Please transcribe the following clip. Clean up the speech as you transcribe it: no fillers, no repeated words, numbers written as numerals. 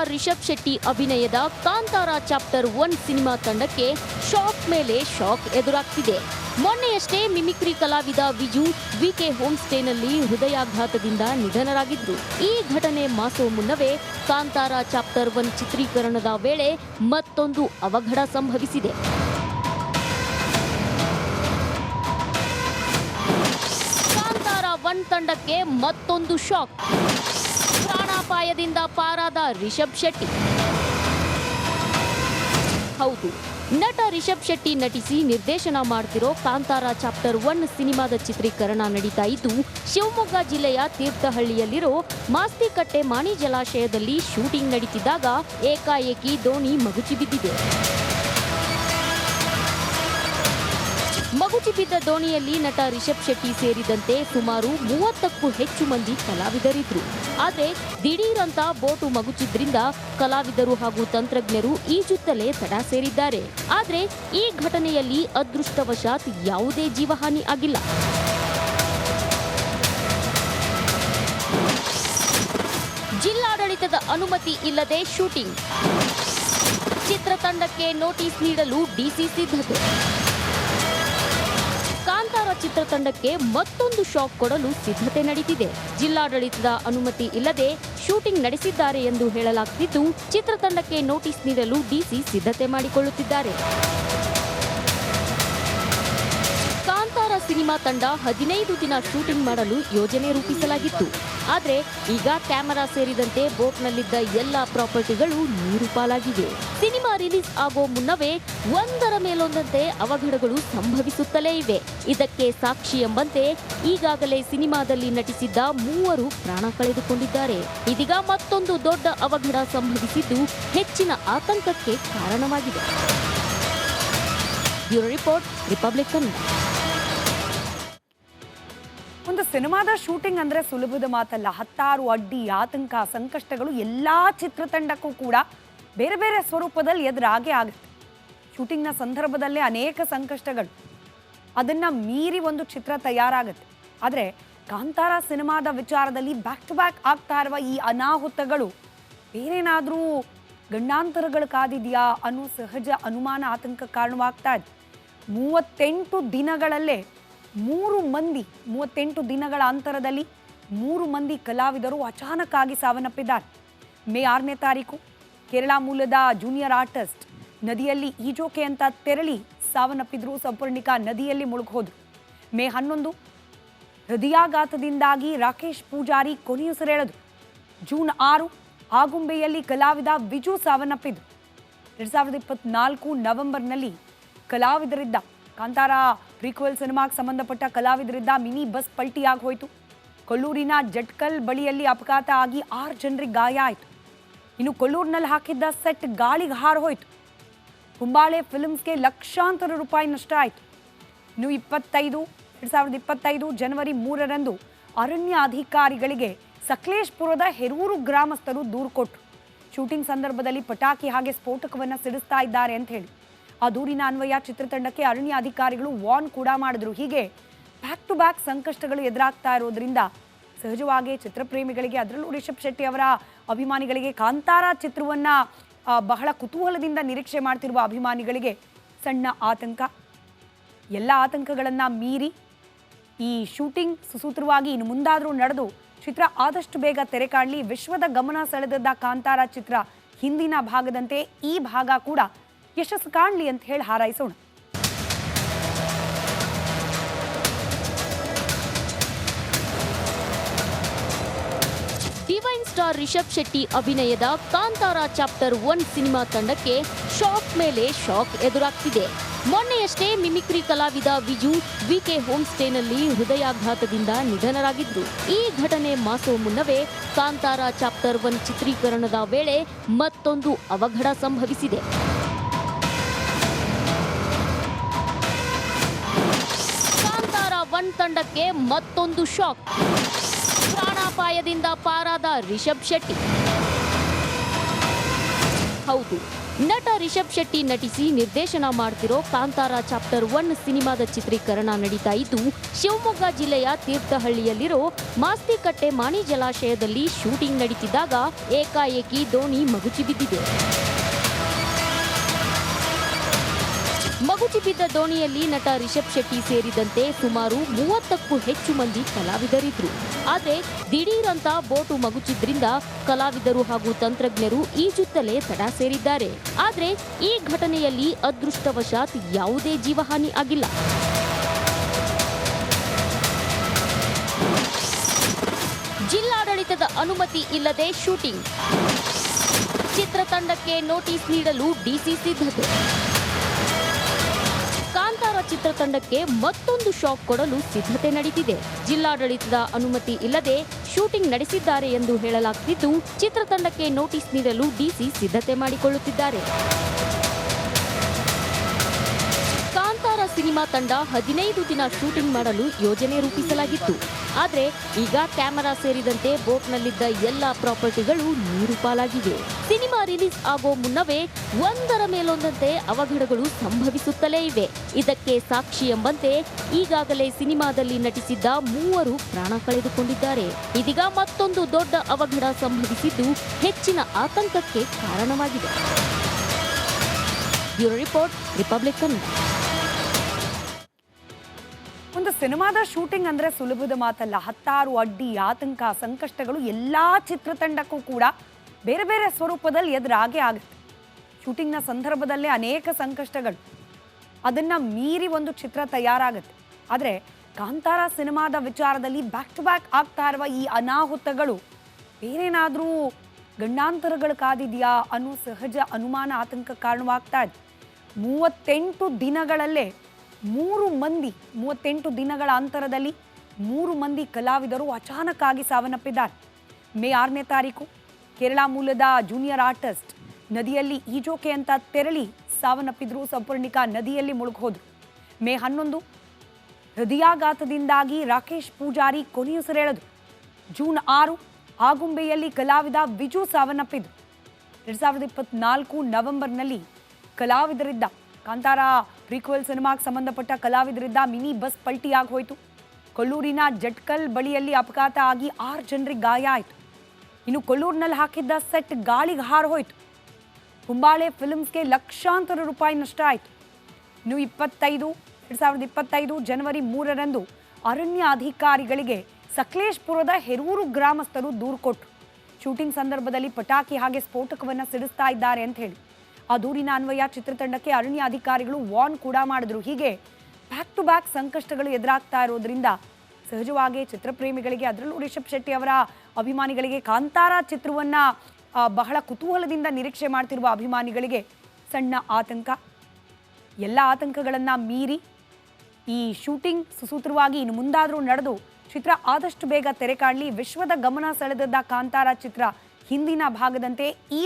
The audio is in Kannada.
ಸ್ಟಾರ್ ರಿಷಬ್ ಶೆಟ್ಟಿ ಅಭಿನಯದ ಕಾಂತಾರ ಚಾಪ್ಟರ್ 1 ಸಿನಿಮಾ ತಂಡಕ್ಕೆ ಶಾಕ್ ಮೇಲೆ ಶಾಕ್ ಎದುರಾಗ್ತಿದೆ. ಮೊನ್ನೆಯಷ್ಟೇ ಮಿಮಿಕ್ರಿ ಕಲಾವಿದ ವಿಜು ವಿಕೆ ಹೋಮ್ ಸ್ಟೇನಲ್ಲಿ ಹೃದಯಾಘಾತದಿಂದ ನಿಧನರಾಗಿದ್ರು. ಈ ಘಟನೆ ಮಾಸೋ ಮುನ್ನವೇ ಕಾಂತಾರ ಚಾಪ್ಟರ್ 1 ಚಿತ್ರೀಕರಣದ ವೇಳೆ ಮತ್ತೊಂದು ಅವಘಡ ಸಂಭವಿಸಿದೆ. ಕಾಂತಾರ 1 ತಂಡಕ್ಕೆ ಮತ್ತೊಂದು ಶಾಕ್. ಪ್ರಾಣಾಪಾಯದಿಂದ ಪಾರಾದ ರಿಷಬ್ ಶೆಟ್ಟಿ. ಹೌದು, ನಟ ರಿಷಬ್ ಶೆಟ್ಟಿ ನಟಿಸಿ ನಿರ್ದೇಶನ ಮಾಡ್ತಿರೋ ಕಾಂತಾರ ಚಾಪ್ಟರ್ 1 ಸಿನಿಮಾದ ಚಿತ್ರೀಕರಣ ನಡೀತಾ ಇದ್ದು, ಶಿವಮೊಗ್ಗ ಜಿಲ್ಲೆಯ ತೀರ್ಥಹಳ್ಳಿಯಲ್ಲಿರೋ ಮಾಸ್ತಿಕಟ್ಟೆ ಮಾಣಿ ಜಲಾಶಯದಲ್ಲಿ ಶೂಟಿಂಗ್ ನಡೀತಿದ್ದಾಗ ಏಕಾಏಕಿ ದೋಣಿ ಮಗುಚಿ ಬಿದ್ದಿದೆ. ಮಗುಚಿ ಬಿದ್ದ ದೋಣಿಯಲ್ಲಿ ನಟ ರಿಷಬ್ ಶೆಟ್ಟಿ ಸೇರಿದಂತೆ ಸುಮಾರು 30ಕ್ಕೂ ಹೆಚ್ಚು ಮಂದಿ ಕಲಾವಿದರಿದ್ರು. ಆದರೆ ದಿಢೀರಂತ ಬೋಟು ಮಗುಚಿದ್ರಿಂದ ಕಲಾವಿದರು ಹಾಗೂ ತಂತ್ರಜ್ಞರು ಈಜುತ್ತಲೇ ತಡ ಸೇರಿದ್ದಾರೆ. ಆದರೆ ಈ ಘಟನೆಯಲ್ಲಿ ಅದೃಷ್ಟವಶಾತ್ ಯಾವುದೇ ಜೀವಹಾನಿ ಆಗಿಲ್ಲ. ಜಿಲ್ಲಾಡಳಿತದ ಅನುಮತಿ ಇಲ್ಲದೆ ಶೂಟಿಂಗ್. ಚಿತ್ರತಂಡಕ್ಕೆ ನೋಟಿಸ್ ನೀಡಲು ಡಿಸಿ ಸಿದ್ಧತೆ. ಕಾಂತಾರ ಚಿತ್ರತಂಡಕ್ಕೆ ಮತ್ತೊಂದು ಶಾಕ್ ಕೊಡಲು ಸಿದ್ಧತೆ ನಡೆದಿದೆ. ಜಿಲ್ಲಾಡಳಿತದ ಅನುಮತಿ ಇಲ್ಲದೆ ಶೂಟಿಂಗ್ ನಡೆಸಿದ್ದಾರೆ ಎಂದು ಹೇಳಲಾಗುತ್ತಿದ್ದು, ಚಿತ್ರತಂಡಕ್ಕೆ ನೋಟಿಸ್ ನೀಡಲು ಡಿಸಿ ಸಿದ್ಧತೆ ಮಾಡಿಕೊಳ್ಳುತ್ತಿದ್ದಾರೆ. ಕಾಂತಾರ ಸಿನಿಮಾ ತಂಡ 15 ದಿನ ಶೂಟಿಂಗ್ ಮಾಡಲು ಯೋಜನೆ ರೂಪಿಸಲಾಗಿತ್ತು. ಆದರೆ ಈಗ ಕ್ಯಾಮೆರಾ ಸೇರಿದಂತೆ ಬೋಟ್ನಲ್ಲಿದ್ದ ಎಲ್ಲ ಪ್ರಾಪರ್ಟಿಗಳು ನೀರು ಪಾಲಾಗಿವೆ. ಸಿನಿಮಾ ರಿಲೀಸ್ ಆಗೋ ಮುನ್ನವೇ ಒಂದರ ಮೇಲೊಂದಂತೆ ಅವಘಡಗಳು ಸಂಭವಿಸುತ್ತಲೇ ಇವೆ. ಇದಕ್ಕೆ ಸಾಕ್ಷಿ ಎಂಬಂತೆ ಈಗಾಗಲೇ ಸಿನಿಮಾದಲ್ಲಿ ನಟಿಸಿದ್ದ 3 ಪ್ರಾಣ ಕಳೆದುಕೊಂಡಿದ್ದಾರೆ. ಇದೀಗ ಮತ್ತೊಂದು ದೊಡ್ಡ ಅವಘಡ ಸಂಭವಿಸಿದ್ದು ಹೆಚ್ಚಿನ ಆತಂಕಕ್ಕೆ ಕಾರಣವಾಗಿದೆ. Bureau report, republic Kannada. ಒಂದು ಸಿನಿಮಾದ ಶೂಟಿಂಗ್ ಅಂದ್ರೆ ಸುಲಭದ ಮಾತಲ್ಲ. ಹತ್ತಾರು ಅಡ್ಡಿ, ಆತಂಕ, ಸಂಕಷ್ಟಗಳು ಎಲ್ಲಾ ಚಿತ್ರತಂಡಕ್ಕೂ ಕೂಡ ಬೇರೆ ಬೇರೆ ಸ್ವರೂಪದಲ್ಲಿ ಎದುರಾಗೇ ಆಗುತ್ತೆ. ಶೂಟಿಂಗ್ನ ಸಂದರ್ಭದಲ್ಲೇ ಅನೇಕ ಸಂಕಷ್ಟಗಳು, ಅದನ್ನ ಮೀರಿ ಒಂದು ಚಿತ್ರ ತಯಾರಾಗುತ್ತೆ. ಆದರೆ ಕಾಂತಾರ ಸಿನಿಮಾದ ವಿಚಾರದಲ್ಲಿ ಬ್ಯಾಕ್ ಟು ಬ್ಯಾಕ್ ಆಗ್ತಾ ಇರುವ ಈ ಅನಾಹುತಗಳು ಬೇರೇನಾದ್ರೂ ಗಂಡಾಂತರಗಳು ಕಾದಿದೆಯಾ ಅನ್ನೋ ಸಹಜ ಅನುಮಾನ, ಆತಂಕ ಕಾರಣವಾಗ್ತಾ ಇದೆ. 38 ದಿನಗಳಲ್ಲೇ 38 ದಿನಗಳ ಅಂತರದಲ್ಲಿ 3 ಮಂದಿ ಕಲಾವಿದರು ಅಚಾನಕ್ ಆಗಿ ಸಾವನ್ನಪ್ಪಿದ್ದಾರೆ. ಮೇ 6ನೇ ತಾರೀಕು ಕೇರಳ ಮೂಲದ ಜೂನಿಯರ್ ಆರ್ಟಿಸ್ಟ್ ನದಿಯಲ್ಲಿ ಈಜೋಕೆ ಅಂತ ತೆರಳಿ ಸಾವನ್ನಪ್ಪಿದ್ರು. ಸೌಪರ್ಣಿಕಾ ನದಿಯಲ್ಲಿ ಮುಳುಗೋದ್ರು. ಮೇ 11 ಹೃದಯಾಘಾತದಿಂದಾಗಿ ರಾಕೇಶ್ ಪೂಜಾರಿ ಕೊನೆಯುಸಿರೆಳೆದ್ರು. ಜೂನ್ 6 ಆಗುಂಬೆಯಲ್ಲಿ ಕಲಾವಿದ ವಿಜು ಸಾವನ್ನಪ್ಪಿದ್ರು. 2024 ನವೆಂಬರ್ನಲ್ಲಿ ಕಲಾವಿದರಿದ್ದ ಕಾಂತಾರ ಪ್ರೀಕ್ವೆಲ್ ಸಿನಿಮಾಗೆ ಸಂಬಂಧಪಟ್ಟ ಕಲಾವಿದರಿದ್ದ ಮಿನಿ ಬಸ್ ಪಲ್ಟಿಯಾಗಿ ಹೋಯಿತು. ಕೊಲ್ಲೂರಿನ ಜಟ್ಕಲ್ ಬಳಿಯಲ್ಲಿ ಅಪಘಾತ ಆಗಿ 6 ಜನರಿಗೆ ಗಾಯ ಆಯಿತು. ಇನ್ನು ಕೊಲ್ಲೂರಿನಲ್ಲಿ ಹಾಕಿದ್ದ ಸೆಟ್ ಗಾಳಿಗೆ ಹಾರು ಹೋಯಿತು. ಕುಂಬಾಳೆ ಫಿಲ್ಮ್ಸ್ಗೆ ಲಕ್ಷಾಂತರ ರೂಪಾಯಿ ನಷ್ಟ ಆಯಿತು. ಇನ್ನು 2025 ಜನವರಿ 3ರಂದು ಅರಣ್ಯ ಅಧಿಕಾರಿಗಳಿಗೆ ಸಕಲೇಶ್ಪುರದ ಹೆರೂರು ಗ್ರಾಮಸ್ಥರು ದೂರು ಕೊಟ್ಟರು. ಶೂಟಿಂಗ್ ಸಂದರ್ಭದಲ್ಲಿ ಪಟಾಕಿ ಹಾಗೆ ಸ್ಫೋಟಕವನ್ನು ಸಿಡಿಸ್ತಾ ಇದ್ದಾರೆ ಅಂತ ಹೇಳಿ ಆ ದೂರಿನ ಅನ್ವಯ ಚಿತ್ರತಂಡಕ್ಕೆ ಅರಣ್ಯ ಅಧಿಕಾರಿಗಳು ವಾರ್ನ್ ಕೂಡ ಮಾಡಿದ್ರು. ಹೀಗೆ ಬ್ಯಾಕ್ ಟು ಬ್ಯಾಕ್ ಸಂಕಷ್ಟಗಳು ಎದುರಾಗ್ತಾ ಇರೋದ್ರಿಂದ ಸಹಜವಾಗಿ ಚಿತ್ರಪ್ರೇಮಿಗಳಿಗೆ, ಅದರಲ್ಲೂ ರಿಷಬ್ ಶೆಟ್ಟಿ ಅವರ ಅಭಿಮಾನಿಗಳಿಗೆ, ಕಾಂತಾರ ಚಿತ್ರವನ್ನ ಬಹಳ ಕುತೂಹಲದಿಂದ ನಿರೀಕ್ಷೆ ಮಾಡ್ತಿರುವ ಅಭಿಮಾನಿಗಳಿಗೆ ಸಣ್ಣ ಆತಂಕ. ಎಲ್ಲ ಆತಂಕಗಳನ್ನು ಮೀರಿ ಈ ಶೂಟಿಂಗ್ ಸುಸೂತ್ರವಾಗಿ ಇನ್ನು ಮುಂದಾದರೂ ನಡೆದು ಚಿತ್ರ ಆದಷ್ಟು ಬೇಗ ತೆರೆ ಕಾಣಲಿ. ವಿಶ್ವದ ಗಮನ ಸೆಳೆದಿದ್ದ ಕಾಂತಾರ ಚಿತ್ರ ಹಿಂದಿನ ಭಾಗದಂತೆ ಈ ಭಾಗ ಕೂಡ ಯಶಸ್ಸು ಕಾಣಲಿ ಅಂತ ಹೇಳಿ ಹಾರೈಸೋಣ. ಡಿವೈನ್ ಸ್ಟಾರ್ ರಿಷಬ್ ಶೆಟ್ಟಿ ಅಭಿನಯದ ಕಾಂತಾರ ಚಾಪ್ಟರ್ 1 ಸಿನಿಮಾ ತಂಡಕ್ಕೆ ಶಾಕ್ ಮೇಲೆ ಶಾಕ್ ಎದುರಾಗ್ತಿದೆ. ಮೊನ್ನೆಯಷ್ಟೇ ಮಿಮಿಕ್ರಿ ಕಲಾವಿದ ವಿಜು ವಿಕೆ ಹೋಮ್ ಸ್ಟೇನಲ್ಲಿ ಹೃದಯಾಘಾತದಿಂದ ನಿಧನರಾಗಿದ್ರು. ಈ ಘಟನೆ ಮಾಸೋ ಮುನ್ನವೇ ಕಾಂತಾರ ಚಾಪ್ಟರ್ 1 ಚಿತ್ರೀಕರಣದ ವೇಳೆ ಮತ್ತೊಂದು ಅವಘಡ ಸಂಭವಿಸಿದೆ. ಕಾಂತಾರ 1 ತಂಡಕ್ಕೆ ಮತ್ತೊಂದು ಶಾಕ್. ಪ್ರಾಣಾಪಾಯದಿಂದ ಪಾರಾದ ರಿಷಬ್ ಶೆಟ್ಟಿ. ಹೌದು, ನಟ ರಿಷಬ್ ಶೆಟ್ಟಿ ನಟಿಸಿ ನಿರ್ದೇಶನ ಮಾಡ್ತಿರೋ ಕಾಂತಾರ ಚಾಪ್ಟರ್ 1 ಸಿನಿಮಾದ ಚಿತ್ರೀಕರಣ ನಡೀತಾ ಇದ್ದು ಶಿವಮೊಗ್ಗ ಜಿಲ್ಲೆಯ ತೀರ್ಥಹಳ್ಳಿಯಲ್ಲಿರೋ ಮಾಸ್ತಿಕಟ್ಟೆ ಮಾಣಿ ಜಲಾಶಯದಲ್ಲಿ ಶೂಟಿಂಗ್ ನಡೀತಿದ್ದಾಗ ಏಕಾಏಕಿ ದೋಣಿ ಮಗುಚಿ ಬಿದ್ದಿದೆ. ಮಗುಚಿ ಬಿದ್ದ ದೋಣಿಯಲ್ಲಿ ನಟ ರಿಷಬ್ ಶೆಟ್ಟಿ ಸೇರಿದಂತೆ ಸುಮಾರು 30ಕ್ಕೂ ಹೆಚ್ಚು ಮಂದಿ ಕಲಾವಿದರಿದ್ರು. ಆದರೆ ದಿಢೀರಂತ ಬೋಟು ಮಗುಚಿದ್ರಿಂದ ಕಲಾವಿದರು ಹಾಗೂ ತಂತ್ರಜ್ಞರು ಈಜುತ್ತಲೇ ತಡ ಸೇರಿದ್ದಾರೆ. ಆದರೆ ಈ ಘಟನೆಯಲ್ಲಿ ಅದೃಷ್ಟವಶಾತ್ ಯಾವುದೇ ಜೀವಹಾನಿ ಆಗಿಲ್ಲ. ಜಿಲ್ಲಾಡಳಿತದ ಅನುಮತಿ ಇಲ್ಲದೆ ಶೂಟಿಂಗ್, ಚಿತ್ರತಂಡಕ್ಕೆ ನೋಟಿಸ್ ನೀಡಲು ಡಿಸಿ ಸಿದ್ಧತೆ. ಕಾಂತಾರ ಚಿತ್ರತಂಡಕ್ಕೆ ಮತ್ತೊಂದು ಶಾಕ್ ಕೊಡಲು ಸಿದ್ಧತೆ ನಡೆದಿದೆ. ಜಿಲ್ಲಾಡಳಿತದ ಅನುಮತಿ ಇಲ್ಲದೆ ಶೂಟಿಂಗ್ ನಡೆಸಿದ್ದಾರೆ ಎಂದು ಹೇಳಲಾಗುತ್ತಿದ್ದು ಚಿತ್ರತಂಡಕ್ಕೆ ನೋಟಿಸ್ ನೀಡಲು ಡಿಸಿ ಸಿದ್ಧತೆ ಮಾಡಿಕೊಳ್ಳುತ್ತಿದ್ದಾರೆ. ಕಾಂತಾರ ಸಿನಿಮಾ ತಂಡ 15 ದಿನ ಶೂಟಿಂಗ್ ಮಾಡಲು ಯೋಜನೆ ರೂಪಿಸಲಾಗಿತ್ತು. ಆದರೆ ಈಗ ಕ್ಯಾಮೆರಾ ಸೇರಿದಂತೆ ಬೋಟ್ನಲ್ಲಿದ್ದ ಎಲ್ಲ ಪ್ರಾಪರ್ಟಿಗಳು ನೀರು ಪಾಲಾಗಿವೆ. ಸಿನಿಮಾ ರಿಲೀಸ್ ಆಗೋ ಮುನ್ನವೇ ಒಂದರ ಮೇಲೊಂದಂತೆ ಅವಘಡಗಳು ಸಂಭವಿಸುತ್ತಲೇ ಇವೆ. ಇದಕ್ಕೆ ಸಾಕ್ಷಿ ಎಂಬಂತೆ ಈಗಾಗಲೇ ಸಿನಿಮಾದಲ್ಲಿ ನಟಿಸಿದ್ದ 3 ಪ್ರಾಣ ಕಳೆದುಕೊಂಡಿದ್ದಾರೆ. ಇದೀಗ ಮತ್ತೊಂದು ದೊಡ್ಡ ಅವಘಡ ಸಂಭವಿಸಿದ್ದು ಹೆಚ್ಚಿನ ಆತಂಕಕ್ಕೆ ಕಾರಣವಾಗಿದೆ. Bureau report, republic Kannada. ಒಂದು ಸಿನಿಮಾದ ಶೂಟಿಂಗ್ ಅಂದ್ರೆ ಸುಲಭದ ಮಾತಲ್ಲ. ಹತ್ತಾರು ಅಡ್ಡಿ, ಆತಂಕ, ಸಂಕಷ್ಟಗಳು ಎಲ್ಲಾ ಚಿತ್ರತಂಡಕ್ಕೂ ಕೂಡ ಬೇರೆ ಬೇರೆ ಸ್ವರೂಪದಲ್ಲಿ ಎದುರಾಗೇ ಆಗುತ್ತೆ. ಶೂಟಿಂಗ್ನ ಸಂದರ್ಭದಲ್ಲೇ ಅನೇಕ ಸಂಕಷ್ಟಗಳು, ಅದನ್ನ ಮೀರಿ ಒಂದು ಚಿತ್ರ ತಯಾರಾಗುತ್ತೆ. ಆದರೆ ಕಾಂತಾರ ಸಿನಿಮಾದ ವಿಚಾರದಲ್ಲಿ ಬ್ಯಾಕ್ ಟು ಬ್ಯಾಕ್ ಆಗ್ತಾ ಇರುವ ಈ ಅನಾಹುತಗಳು ಬೇರೇನಾದರೂ ಗಂಡಾಂತರಗಳು ಕಾದಿದೆಯಾ ಅನ್ನೋ ಸಹಜ ಅನುಮಾನ, ಆತಂಕ ಕಾರಣವಾಗ್ತಾ ಇದೆ. 38 ದಿನಗಳಲ್ಲೇ 38 ದಿನಗಳ ಅಂತರದಲ್ಲಿ 3 ಮಂದಿ ಕಲಾವಿದರು ಅಚಾನಕ್ಕಾಗಿ ಸಾವನ್ನಪ್ಪಿದ್ದಾರೆ. ಮೇ 6ನೇ ತಾರೀಕು ಕೇರಳ ಮೂಲದ ಜೂನಿಯರ್ ಆರ್ಟಿಸ್ಟ್ ನದಿಯಲ್ಲಿ ಈಜೋಕೆ ಅಂತ ತೆರಳಿ ಸಾವನ್ನಪ್ಪಿದ್ರು. ಸೌಪರ್ಣಿಕಾ ನದಿಯಲ್ಲಿ ಮುಳುಗೋದ್ರು. ಮೇ 11 ಹೃದಯಾಘಾತದಿಂದಾಗಿ ರಾಕೇಶ್ ಪೂಜಾರಿ ಕೊನೆಯುಸಿರೆಳೆದ್ರು. ಜೂನ್ 6 ಆಗುಂಬೆಯಲ್ಲಿ ಕಲಾವಿದ ವಿಜು ಸಾವನ್ನಪ್ಪಿದ್ರು. 2024 ನವೆಂಬರ್ನಲ್ಲಿ ಕಲಾವಿದರಿದ್ದ ಕಾಂತಾರ ಪ್ರೀಕ್ವೆಲ್ ಸಿನಿಮಾಗೆ ಸಂಬಂಧಪಟ್ಟ ಕಲಾವಿದರಿದ್ದ ಮಿನಿ ಬಸ್ ಪಲ್ಟಿಯಾಗಿ ಹೋಯಿತು. ಕೊಲ್ಲೂರಿನ ಜಟ್ಕಲ್ ಬಳಿಯಲ್ಲಿ ಅಪಘಾತ ಆಗಿ 6 ಜನರಿಗೆ ಗಾಯ ಆಯಿತು. ಇನ್ನು ಕೊಲ್ಲೂರಿನಲ್ಲಿ ಹಾಕಿದ್ದ ಸೆಟ್ ಗಾಳಿಗೆ ಹಾರು ಹೋಯಿತು. ಕುಂಬಾಳೆ ಫಿಲ್ಮ್ಸ್ಗೆ ಲಕ್ಷಾಂತರ ರೂಪಾಯಿ ನಷ್ಟ ಆಯಿತು. ಇನ್ನು 2025 ಜನವರಿ 3ರಂದು ಅರಣ್ಯ ಅಧಿಕಾರಿಗಳಿಗೆ ಸಕಲೇಶ್ಪುರದ ಹೆರೂರು ಗ್ರಾಮಸ್ಥರು ದೂರು ಕೊಟ್ಟರು. ಶೂಟಿಂಗ್ ಸಂದರ್ಭದಲ್ಲಿ ಪಟಾಕಿ ಹಾಗೆ ಸ್ಫೋಟಕವನ್ನು ಸಿಡಿಸ್ತಾ ಇದ್ದಾರೆ ಅಂತ ಹೇಳಿ. ಆ ದೂರಿನ ಅನ್ವಯ ಚಿತ್ರತಂಡಕ್ಕೆ ಅರಣ್ಯ ಅಧಿಕಾರಿಗಳು ವಾರ್ನ್ ಕೂಡ ಮಾಡಿದ್ರು. ಹೀಗೆ ಬ್ಯಾಕ್ ಟು ಬ್ಯಾಕ್ ಸಂಕಷ್ಟಗಳು ಎದುರಾಗ್ತಾ ಇರೋದ್ರಿಂದ ಸಹಜವಾಗಿ ಚಿತ್ರಪ್ರೇಮಿಗಳಿಗೆ, ಅದರಲ್ಲೂ ರಿಷಬ್ ಶೆಟ್ಟಿ ಅವರ ಅಭಿಮಾನಿಗಳಿಗೆ, ಕಾಂತಾರ ಚಿತ್ರವನ್ನ ಬಹಳ ಕುತೂಹಲದಿಂದ ನಿರೀಕ್ಷೆ ಮಾಡ್ತಿರುವ ಅಭಿಮಾನಿಗಳಿಗೆ ಸಣ್ಣ ಆತಂಕ. ಎಲ್ಲ ಆತಂಕಗಳನ್ನು ಮೀರಿ ಈ ಶೂಟಿಂಗ್ ಸುಸೂತ್ರವಾಗಿ ಇನ್ನು ಮುಂದಾದರೂ ನಡೆದು ಚಿತ್ರ ಆದಷ್ಟು ಬೇಗ ತೆರೆ ಕಾಣಲಿ. ವಿಶ್ವದ ಗಮನ ಸೆಳೆದಿದ್ದ ಕಾಂತಾರ ಚಿತ್ರ ಹಿಂದಿನ ಭಾಗದಂತೆ ಈ